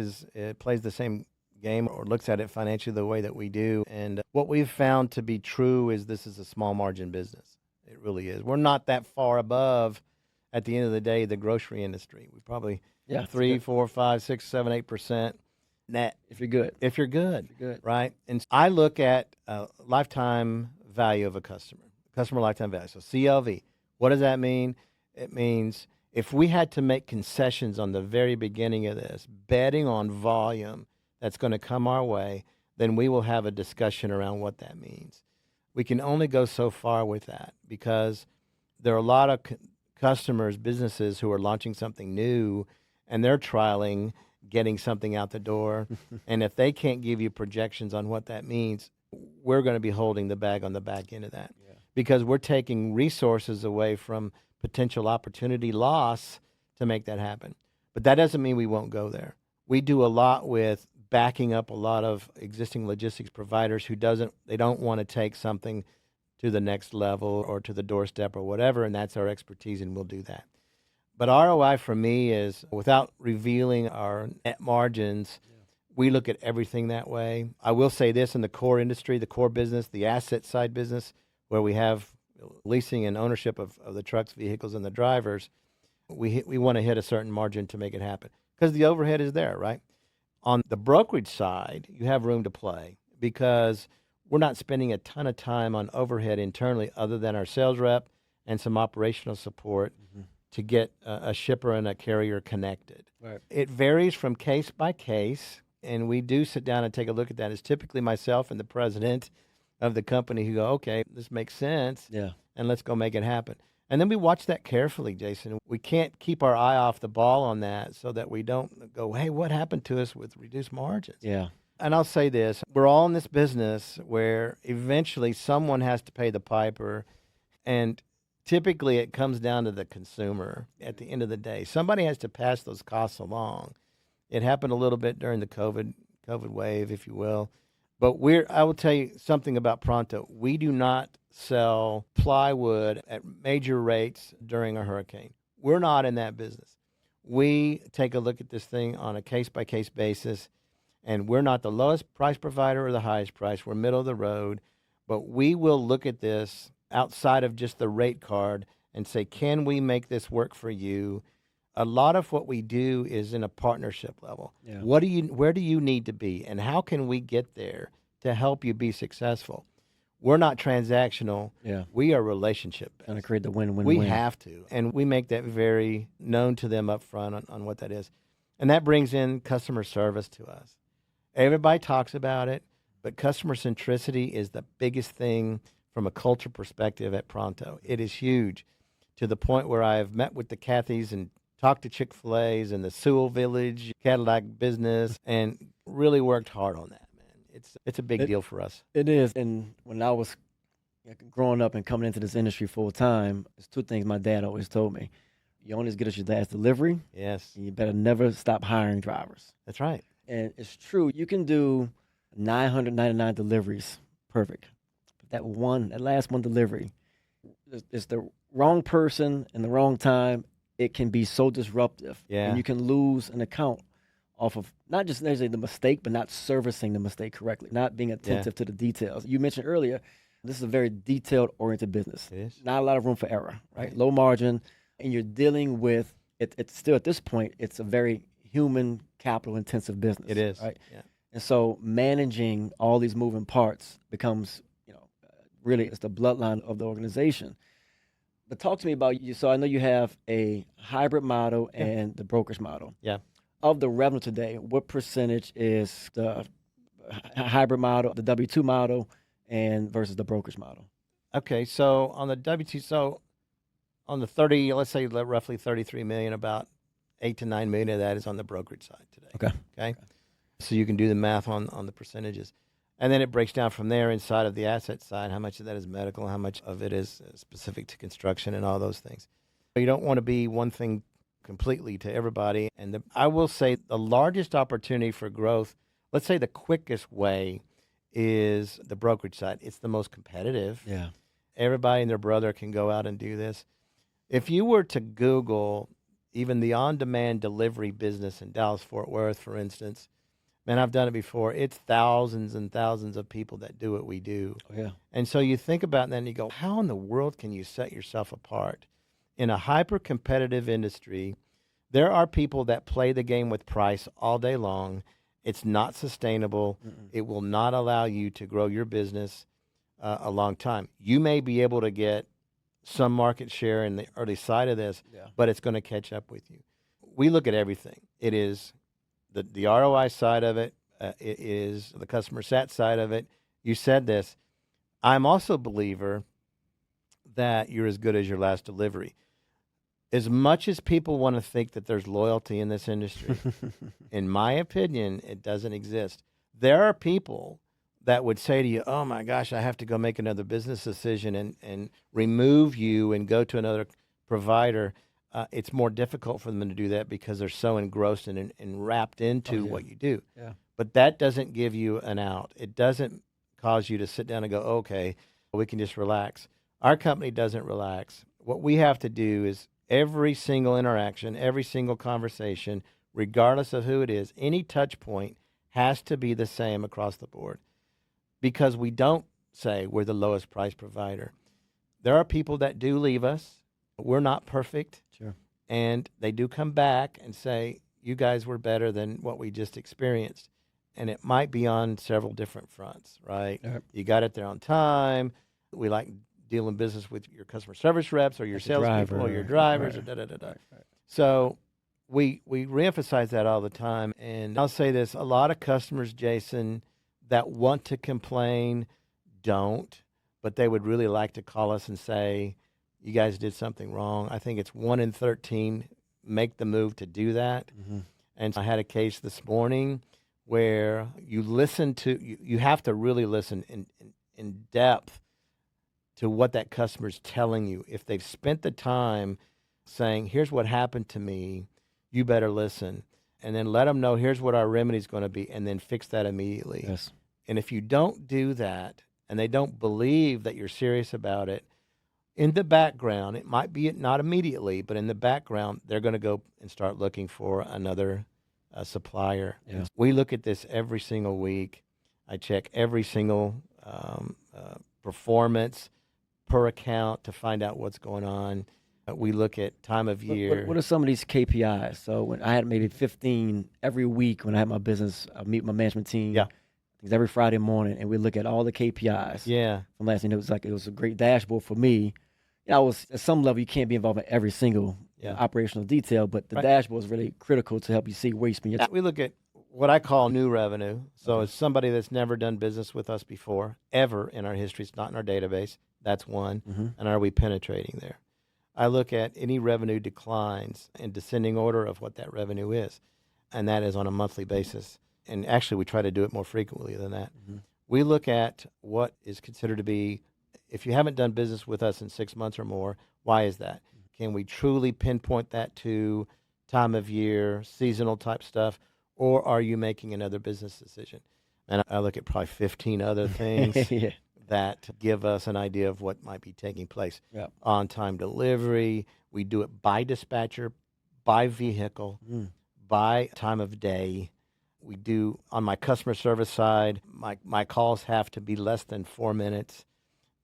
plays the same game or looks at it financially the way that we do. And what we've found to be true is this is a small margin business. It really is. We're not that far above, at the end of the day, the grocery industry. We probably 3, 4, 5, 6, 7, 8% net. If you're good. If you're good, right? And I look at lifetime value of a customer lifetime value. So CLV, what does that mean? It means if we had to make concessions on the very beginning of this, betting on volume that's going to come our way, then we will have a discussion around what that means. We can only go so far with that because there are a lot of customers, businesses who are launching something new and they're trialing getting something out the door. And if they can't give you projections on what that means, we're going to be holding the bag on the back end of that because we're taking resources away from potential opportunity loss to make that happen. But that doesn't mean we won't go there. We do a lot with backing up a lot of existing logistics providers who they don't want to take something to the next level or to the doorstep or whatever, and that's our expertise, and we'll do that. But ROI for me is, without revealing our net margins, we look at everything that way. I will say this, in the core industry, the core business, the asset side business, where we have leasing and ownership of the trucks, vehicles, and the drivers, we want to hit a certain margin to make it happen because the overhead is there, right? On the brokerage side, you have room to play because we're not spending a ton of time on overhead internally other than our sales rep and some operational support to get a shipper and a carrier connected. Right. It varies from case by case, and we do sit down and take a look at that. It's typically myself and the president of the company who go, okay, this makes sense, and let's go make it happen. And then we watch that carefully, Jason. We can't keep our eye off the ball on that so that we don't go, hey, what happened to us with reduced margins? Yeah. And I'll say this, we're all in this business where eventually someone has to pay the piper, and typically it comes down to the consumer at the end of the day. Somebody has to pass those costs along. It happened a little bit during the COVID wave, if you will. But I will tell you something about Pronto. We do not sell plywood at major rates during a hurricane. We're not in that business. We take a look at this thing on a case-by-case basis, and we're not the lowest price provider or the highest price. We're middle of the road. But we will look at this outside of just the rate card and say, can we make this work for you? A lot of what we do is in a partnership level. Yeah. Where do you need to be, and how can we get there to help you be successful. We're not transactional. Yeah. We are relationship based. Trying to create the win-win-win. We have to. And we make that very known to them up front on what that is. And that brings in customer service to us. Everybody talks about it, but customer centricity is the biggest thing from a culture perspective at Pronto. It is huge, to the point where I've met with the Cathys and talked to Chick-fil-A's and the Sewell Village Cadillac business and really worked hard on that. It's a big deal for us. It is. And when I was growing up and coming into this industry full time, there's two things my dad always told me. You only as good as your dad's delivery. Yes. And you better never stop hiring drivers. That's right. And it's true. You can do 999 deliveries. Perfect. But that last one delivery, it's the wrong person in the wrong time. It can be so disruptive. Yeah. And you can lose an account off of not just necessarily the mistake, but not servicing the mistake correctly, not being attentive to the details. You mentioned earlier, this is a very detailed-oriented business. It is. Not a lot of room for error, right? Low margin, and you're dealing with, it's still at this point, it's a very human capital-intensive business. It is. Right? Yeah. And so managing all these moving parts becomes, really it's the bloodline of the organization. But talk to me about you. So I know you have a hybrid model and the brokerage model. Yeah. Of the revenue today, what percentage is the hybrid model, the W-2 model, and versus the brokerage model? Okay, so on the W-2, so on the 30, let's say roughly 33 million, about 8 to 9 million of that is on the brokerage side today. Okay. So you can do the math on the percentages. And then it breaks down from there inside of the asset side, how much of that is medical, how much of it is specific to construction and all those things. You don't want to be one thing completely to everybody. And I will say the largest opportunity for growth, let's say the quickest way, is the brokerage side. It's the most competitive. Yeah. Everybody and their brother can go out and do this. If you were to Google even the on-demand delivery business in Dallas-Fort Worth, for instance, man, I've done it before. It's thousands and thousands of people that do what we do. Oh, yeah. And so you think about that and you go, how in the world can you set yourself apart? In a hyper-competitive industry, there are people that play the game with price all day long. It's not sustainable. It will not allow you to grow your business a long time. You may be able to get some market share in the early side of this, but it's going to catch up with you. We look at everything. It is the ROI side of it. It is the customer sat side of it. You said this. I'm also a believer that you're as good as your last delivery. As much as people want to think that there's loyalty in this industry, in my opinion, it doesn't exist. There are people that would say to you, oh my gosh, I have to go make another business decision and remove you and go to another provider. It's more difficult for them to do that because they're so engrossed and wrapped into what you do. Yeah. But that doesn't give you an out. It doesn't cause you to sit down and go, okay, we can just relax. Our company doesn't relax. What we have to do is every single interaction, every single conversation, regardless of who it is, any touch point has to be the same across the board, because we don't say we're the lowest price provider. There are people that do leave us. We're not perfect. Sure. And they do come back and say, you guys were better than what we just experienced. And it might be on several different fronts, right? Yep. You got it there on time. We like dealing business with your customer service reps or your salespeople or your drivers or da-da-da-da. Right. So we reemphasize that all the time. And I'll say this, a lot of customers, Jason, that want to complain don't, but they would really like to call us and say, you guys did something wrong. I think it's 1 in 13 make the move to do that. Mm-hmm. And I had a case this morning where you listen to, you have to really listen in depth to what that customer's telling you. If they've spent the time saying, here's what happened to me, you better listen. And then let them know, here's what our remedy is going to be, and then fix that immediately. Yes. And if you don't do that, and they don't believe that you're serious about it, in the background, it might be not immediately, but in the background, they're going to go and start looking for another supplier. Yeah. We look at this every single week. I check every single performance per account to find out what's going on. We look at time of year. What are some of these KPIs? So when I had maybe 15 every week when I had my business, I meet my management team. Yeah. things every Friday morning, and we look at all the KPIs Yeah. from last year. It was a great dashboard for me. I was at some level you can't be involved in every single operational detail, but the dashboard is really critical to help you see where you spend your time. We look at what I call new revenue. So it's somebody that's never done business with us before, ever in our history. It's not in our database. That's one. And are we penetrating there? I look at any revenue declines in descending order of what that revenue is, and that is on a monthly basis. And actually, we try to do it more frequently than that. We look at what is considered to be, if you haven't done business with us in 6 months or more, why is that? Can we truly pinpoint that to time of year, seasonal type stuff, or are you making another business decision? And I look at probably 15 other things that give us an idea of what might be taking place. On-time delivery, we do it by dispatcher, by vehicle, by time of day. We do, on my customer service side, my calls have to be less than 4 minutes.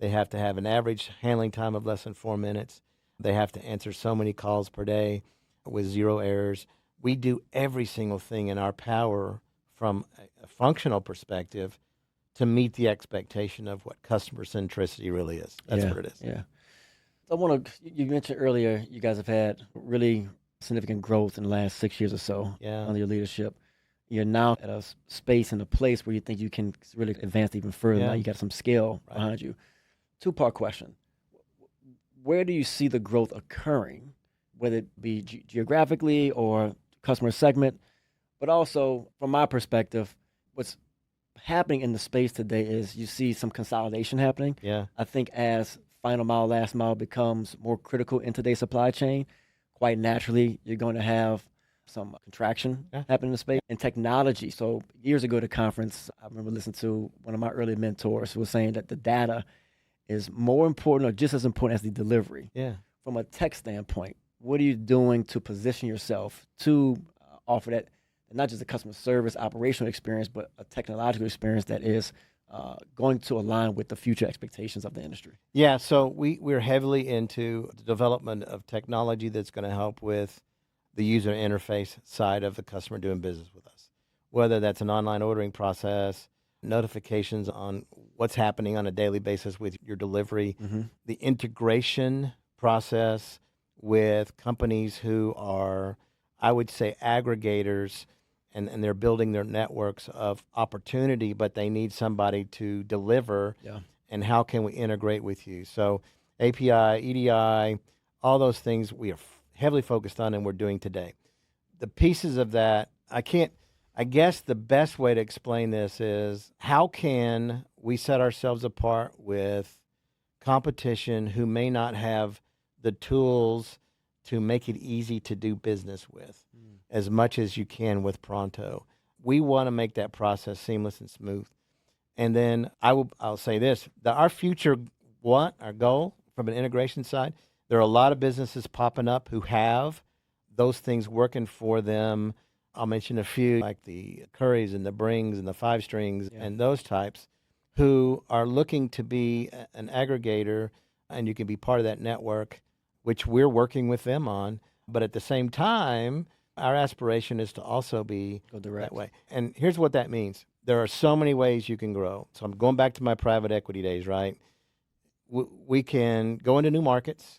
They have to have an average handling time of less than 4 minutes. They have to answer so many calls per day with 0 errors. We do every single thing in our power from a functional perspective to meet the expectation of what customer centricity really is. That's what it is. Yeah. I want to, you mentioned earlier, you guys have had really significant growth in the last 6 years or so under your leadership. You're now at a space and a place where you think you can really advance even further. Now you got some scale behind you. Two-part question. Where do you see the growth occurring, whether it be geographically or customer segment? But also, from my perspective, what's happening in the space today is you see some consolidation happening. I think as final mile, last mile becomes more critical in today's supply chain, quite naturally, you're going to have some contraction happen in the space. And technology. So years ago at a conference, I remember listening to one of my early mentors who was saying that the data is more important or just as important as the delivery. From a tech standpoint, what are you doing to position yourself to offer that, not just a customer service operational experience, but a technological experience that is going to align with the future expectations of the industry? So we're heavily into the development of technology that's going to help with the user interface side of the customer doing business with us, whether that's an online ordering process, notifications on what's happening on a daily basis with your delivery, the integration process with companies who are, I would say, aggregators, and they're building their networks of opportunity, but they need somebody to deliver, and how can we integrate with you? So API, EDI, all those things we are heavily focused on and we're doing today. The pieces of that, I guess the best way to explain this is how can we set ourselves apart with competition who may not have the tools to make it easy to do business with as much as you can with Pronto. We want to make that process seamless and smooth. And then I'll say this, our future our goal from an integration side, there are a lot of businesses popping up who have those things working for them. I'll mention a few like the Currys and the Brings and the Five Strings and those types who are looking to be an aggregator, and you can be part of that network, which we're working with them on. But at the same time, our aspiration is to also be that way. And here's what that means. There are so many ways you can grow. So I'm going back to my private equity days, right? We can go into new markets.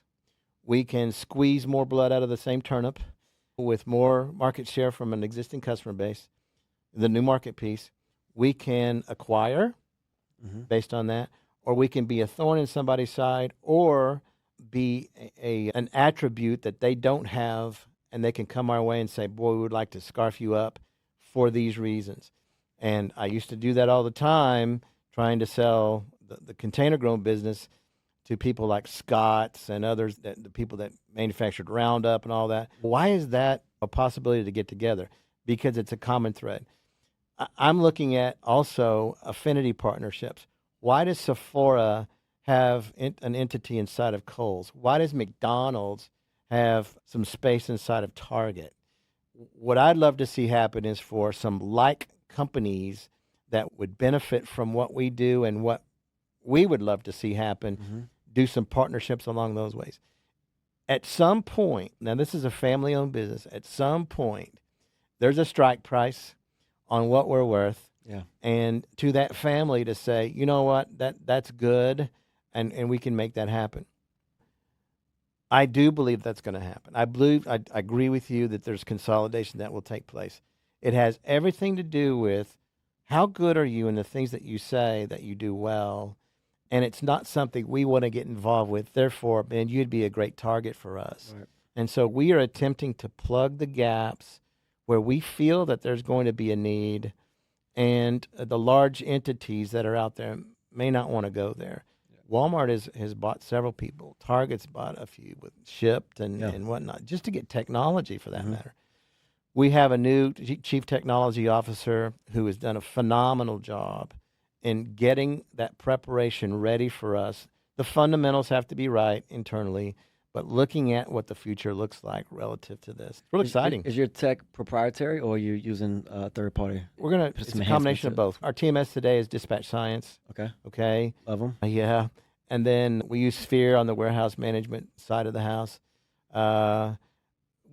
We can squeeze more blood out of the same turnip with more market share from an existing customer base, the new market piece. We can acquire based on that, or we can be a thorn in somebody's side, or be an attribute that they don't have, and they can come our way and say, boy, we would like to scarf you up for these reasons. And I used to do that all the time, trying to sell the container grown business to people like Scott's and others, the people that manufactured Roundup and all that. Why is that a possibility to get together? Because it's a common thread. I'm looking at also affinity partnerships. Why does Sephora have an entity inside of Kohl's? Why does McDonald's have some space inside of Target? What I'd love to see happen is for some like companies that would benefit from what we do and what we would love to see happen, do some partnerships along those ways. At some point, now this is a family-owned business, at some point, there's a strike price on what we're worth, Yeah. And to that family to say, you know what, that's good, and we can make that happen. I do believe that's going to happen. I agree with you that there's consolidation that will take place. It has everything to do with how good are you in the things that you say that you do well, and it's not something we want to get involved with. Therefore, man, you'd be a great target for us. Right. And so we are attempting to plug the gaps where we feel that there's going to be a need, and the large entities that are out there may not want to go there. Walmart has bought several people. Target's bought a few with Shipped and whatnot, just to get technology for that matter. We have a new chief technology officer who has done a phenomenal job in getting that preparation ready for us. The fundamentals have to be right internally, but looking at what the future looks like relative to this. It's real exciting. Is your tech proprietary, or are you using third party? It's a combination of both. Our TMS today is Dispatch Science. Okay. Love them. Yeah. And then we use Sphere on the warehouse management side of the house.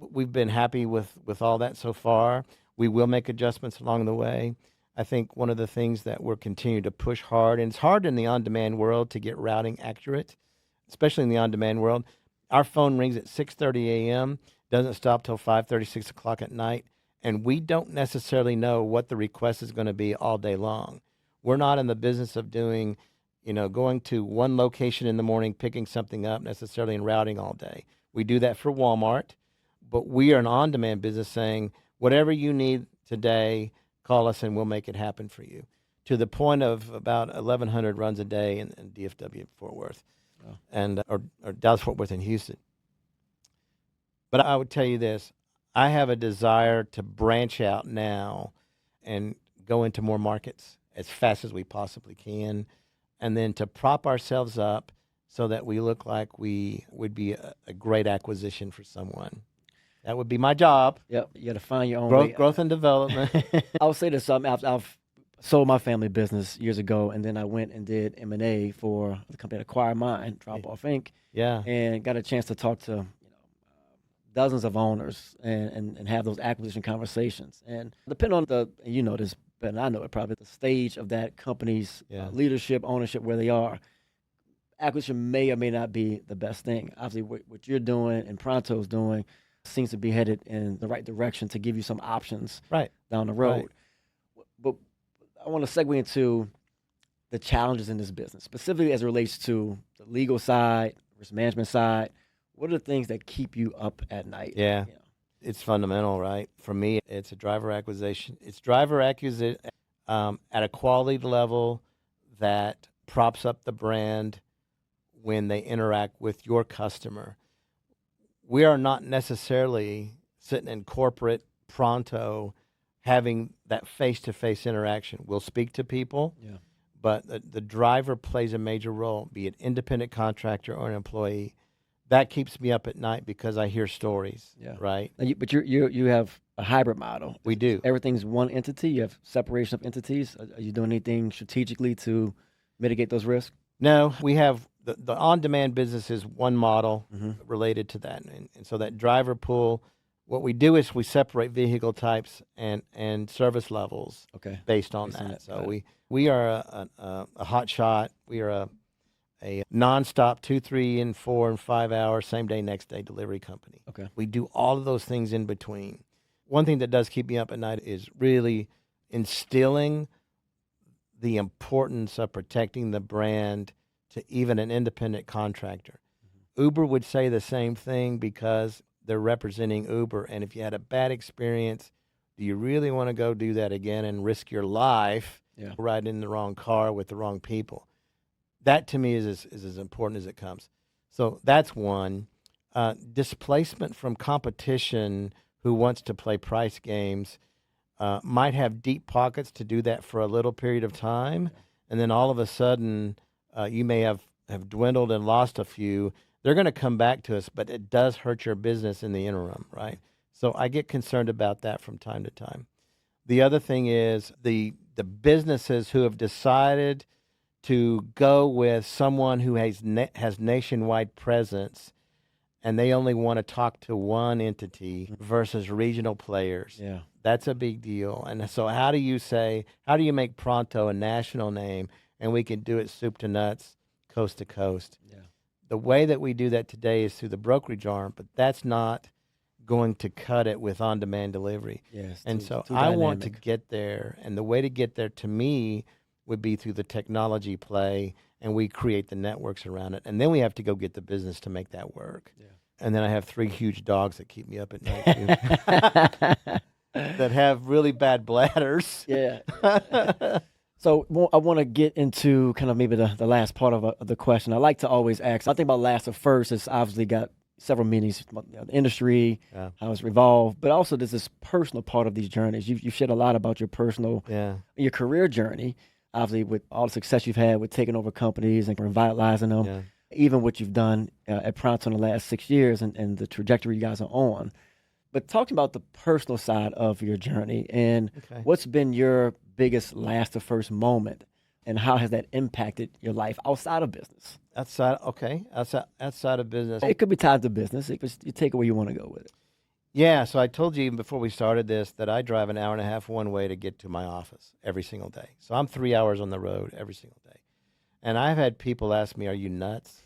We've been happy with all that so far. We will make adjustments along the way. I think one of the things that we're continuing to push hard, and it's hard in the on-demand world to get routing accurate, especially in the on-demand world. Our phone rings at 6:30 a.m., doesn't stop till 5:30, 6 o'clock at night, and we don't necessarily know what the request is going to be all day long. We're not in the business of doing, going to one location in the morning, picking something up necessarily and routing all day. We do that for Walmart, but we are an on-demand business saying, whatever you need today, call us and we'll make it happen for you. To the point of about 1,100 runs a day in DFW Fort Worth, and or Dallas Fort Worth and Houston. But I would tell you this: I have a desire to branch out now and go into more markets as fast as we possibly can, and then to prop ourselves up so that we look like we would be a great acquisition for someone. That would be my job. Yep, you got to find your own way. Growth and development. I'll say this: I've sold my family business years ago, and then I went and did M&A for the company that acquired mine, Drop Off Inc. Yeah, and got a chance to talk to dozens of owners and have those acquisition conversations. And depending on this better than I know it, probably the stage of that company's leadership, ownership, where they are, acquisition may or may not be the best thing. Obviously, what you're doing and Pronto's doing seems to be headed in the right direction to give you some options down the road. Right. But I want to segue into the challenges in this business, specifically as it relates to the legal side, risk management side. What are the things that keep you up at night? Yeah. It's fundamental, right? For me, it's a driver acquisition. It's driver acquisition at a quality level that props up the brand when they interact with your customer. We are not necessarily sitting in corporate Pronto having that face-to-face interaction. We'll speak to people, but the driver plays a major role, be it independent contractor or an employee. That keeps me up at night because I hear stories, right? But you have a hybrid model. We do. Everything's one entity. You have separation of entities. Are you doing anything strategically to mitigate those risks? No, we have the on-demand business is one model related to that. And so that driver pool, what we do is we separate vehicle types and service levels based on that. So we are a hot shot. We are a nonstop 2, 3, and 4, and 5 hour same day, next day delivery company. We do all of those things in between. One thing that does keep me up at night is really instilling the importance of protecting the brand to even an independent contractor. Uber would say the same thing because they're representing Uber. And if you had a bad experience, do you really want to go do that again and risk your life riding in the wrong car with the wrong people? That to me is as important as it comes. So that's one. Displacement from competition who wants to play price games might have deep pockets to do that for a little period of time. And then all of a sudden, you may have dwindled and lost a few. They're going to come back to us, but it does hurt your business in the interim, right? So I get concerned about that from time to time. The other thing is the businesses who have decided to go with someone who has nationwide presence and they only want to talk to one entity versus regional players. Yeah. That's a big deal. And so how do you make Pronto a national name, and we can do it soup to nuts, coast to coast? Yeah. The way that we do that today is through the brokerage arm, but that's not going to cut it with on-demand delivery. Yes. And so I want to get there, and the way to get there to me would be through the technology play, and we create the networks around it. And then we have to go get the business to make that work. Yeah. And then I have 3 huge dogs that keep me up at night too. That have really bad bladders. Yeah. So I want to get into kind of maybe the last part of the question. I like to always ask, I think about Last2First, it's obviously got several meanings, the industry, how it's revolved, but also there's this personal part of these journeys. You've shared a lot about your personal, your career journey, obviously with all the success you've had with taking over companies and revitalizing them, even what you've done at Pronto in the last 6 years and the trajectory you guys are on. But talking about the personal side of your journey and what's been your biggest Last2First moment and how has that impacted your life outside of business? Outside of business. It could be tied to business. You take it where you want to go with it. Yeah, so I told you even before we started this that I drive an hour and a half one way to get to my office every single day. So I'm 3 hours on the road every single day. And I've had people ask me, are you nuts?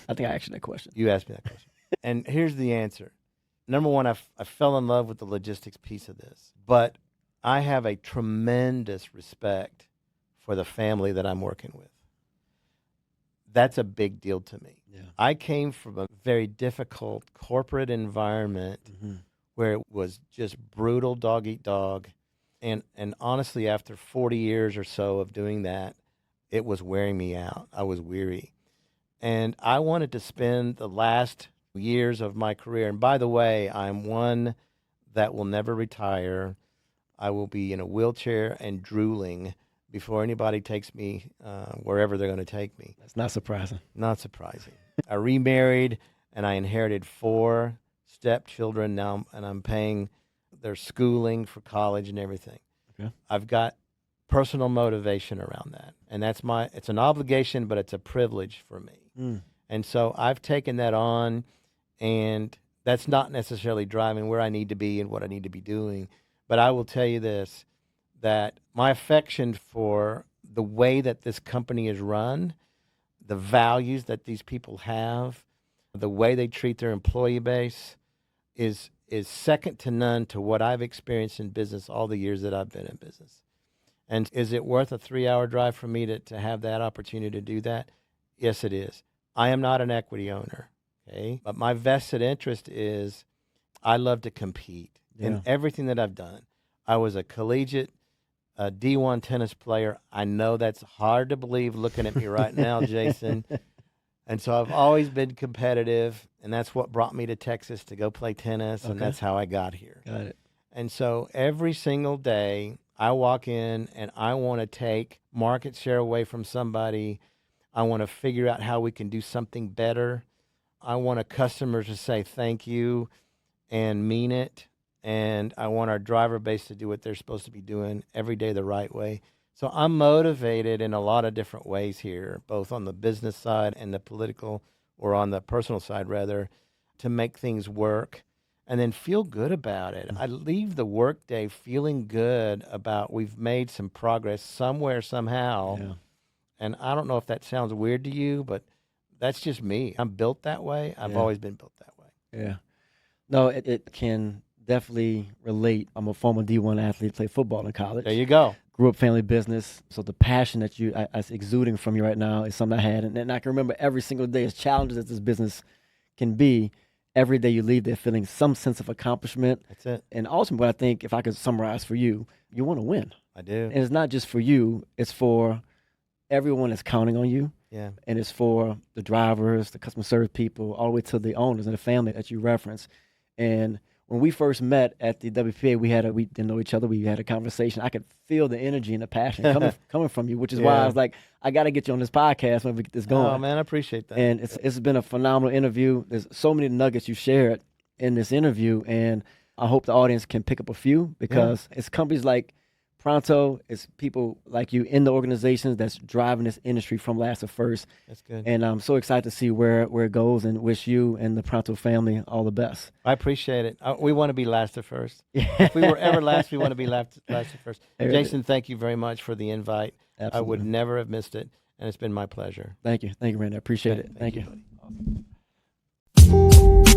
I think I asked you that question. You asked me that question. And here's the answer. Number one, I fell in love with the logistics piece of this. But I have a tremendous respect for the family that I'm working with. That's a big deal to me. Yeah. I came from a very difficult corporate environment where it was just brutal dog eat dog. And honestly, after 40 years or so of doing that, it was wearing me out. I was weary. And I wanted to spend the last years of my career. And by the way, I'm one that will never retire. I will be in a wheelchair and drooling before anybody takes me wherever they're going to take me. That's not surprising. Not surprising. I remarried, and I inherited 4 stepchildren now, and I'm paying their schooling for college and everything. Okay. I've got personal motivation around that, and it's an obligation, but it's a privilege for me. And so I've taken that on, and that's not necessarily driving where I need to be and what I need to be doing. But I will tell you this, that my affection for the way that this company is run, the values that these people have, the way they treat their employee base is second to none to what I've experienced in business all the years that I've been in business. And is it worth a 3-hour drive for me to have that opportunity to do that? Yes, it is. I am not an equity owner, okay? But my vested interest is I love to compete in everything that I've done. I was a collegiate D1 tennis player. I know that's hard to believe looking at me right now, Jason. And so I've always been competitive, and that's what brought me to Texas to go play tennis, and that's how I got here. Got it. And so every single day I walk in and I want to take market share away from somebody. I want to figure out how we can do something better. I want a customer to say thank you and mean it. And I want our driver base to do what they're supposed to be doing every day the right way. So I'm motivated in a lot of different ways here, both on the business side and the political, or on the personal side rather, to make things work and then feel good about it. I leave the workday feeling good about we've made some progress somewhere, somehow. Yeah. And I don't know if that sounds weird to you, but that's just me. I'm built that way. I've always been built that way. Yeah. No, it can definitely relate. I'm a former D1 athlete, played football in college. There you go. Grew up family business. So the passion that is exuding from you right now is something I had. And I can remember every single day, as challenging as this business can be, every day you leave there feeling some sense of accomplishment. That's it. And ultimately, I think if I could summarize for you, you want to win. I do. And it's not just for you. It's for everyone that's counting on you. Yeah. And it's for the drivers, the customer service people, all the way to the owners and the family that you reference. And when we first met at the WPA, we didn't know each other. We had a conversation. I could feel the energy and the passion coming from you, which is why I was like, I got to get you on this podcast when we get this going. Oh, man, I appreciate that. And it's been a phenomenal interview. There's so many nuggets you shared in this interview, and I hope the audience can pick up a few, because it's companies like Pronto. It's people like you in the organizations that's driving this industry from Last to First. That's good. And I'm so excited to see where it goes, and wish you and the Pronto family all the best. I appreciate it. We want to be last to first. Yeah. If we were ever last, we want to be last to first. There it is. Jason, thank you very much for the invite. Absolutely. I would never have missed it, and it's been my pleasure. Thank you, Randy. I appreciate it. Thank you. Buddy. Awesome.